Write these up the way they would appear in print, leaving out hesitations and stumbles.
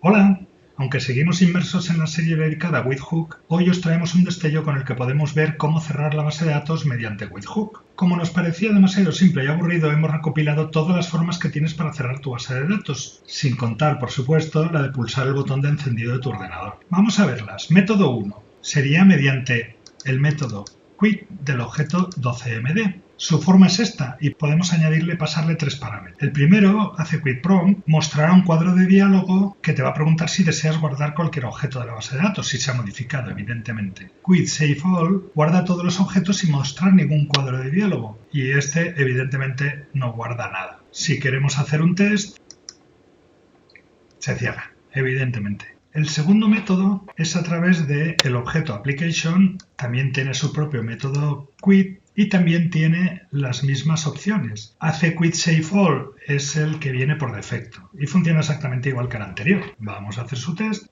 Hola, aunque seguimos inmersos en la serie dedicada a Webhook, hoy os traemos un destello con el que podemos ver cómo cerrar la base de datos mediante Webhook. Como nos parecía demasiado simple y aburrido, hemos recopilado todas las formas que tienes para cerrar tu base de datos, sin contar, por supuesto, la de pulsar el botón de encendido de tu ordenador. Vamos a verlas. Método 1. Sería mediante el método quit del objeto 12md. Su forma es esta y podemos añadirle, pasarle tres parámetros. El primero, hace quit prompt, mostrará un cuadro de diálogo que te va a preguntar si deseas guardar cualquier objeto de la base de datos, si se ha modificado, evidentemente. Quit save all guarda todos los objetos sin mostrar ningún cuadro de diálogo y este, evidentemente, no guarda nada. Si queremos hacer un test, se cierra, evidentemente. El segundo método es a través del objeto application, también tiene su propio método quit y también tiene las mismas opciones. Hace quit save all, es el que viene por defecto y funciona exactamente igual que el anterior. Vamos a hacer su test.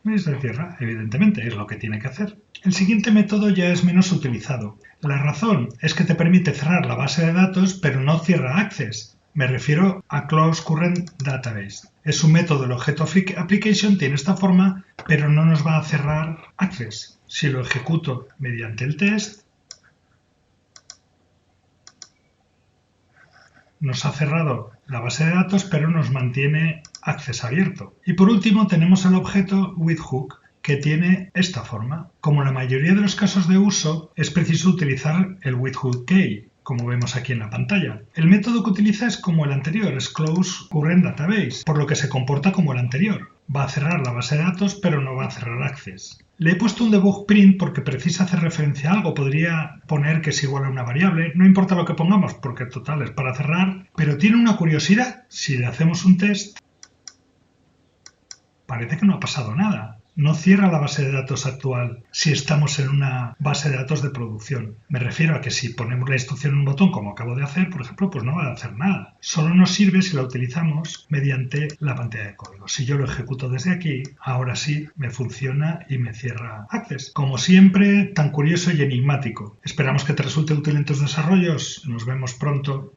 Y se cierra, evidentemente, es lo que tiene que hacer. El siguiente método ya es menos utilizado. La razón es que te permite cerrar la base de datos, pero no cierra access. Me refiero a Close Current Database. Es un método del objeto application, tiene esta forma, pero no nos va a cerrar access. Si lo ejecuto mediante el test, nos ha cerrado la base de datos, pero nos mantiene access abierto. Y por último tenemos el objeto withhook, que tiene esta forma. Como en la mayoría de los casos de uso, es preciso utilizar el withhook key, como vemos aquí en la pantalla. El método que utiliza es como el anterior, es Close Current Database, por lo que se comporta como el anterior. Va a cerrar la base de datos, pero no va a cerrar access. Le he puesto un debug print porque precisa hacer referencia a algo. Podría poner que es igual a una variable. No importa lo que pongamos, porque total es para cerrar. Pero tiene una curiosidad. Si le hacemos un test, parece que no ha pasado nada. No cierra la base de datos actual si estamos en una base de datos de producción. Me refiero a que si ponemos la instrucción en un botón, como acabo de hacer, por ejemplo, pues no va a hacer nada. Solo nos sirve si la utilizamos mediante la pantalla de código. Si yo lo ejecuto desde aquí, ahora sí me funciona y me cierra Access. Como siempre, tan curioso y enigmático. Esperamos que te resulte útil en tus desarrollos. Nos vemos pronto.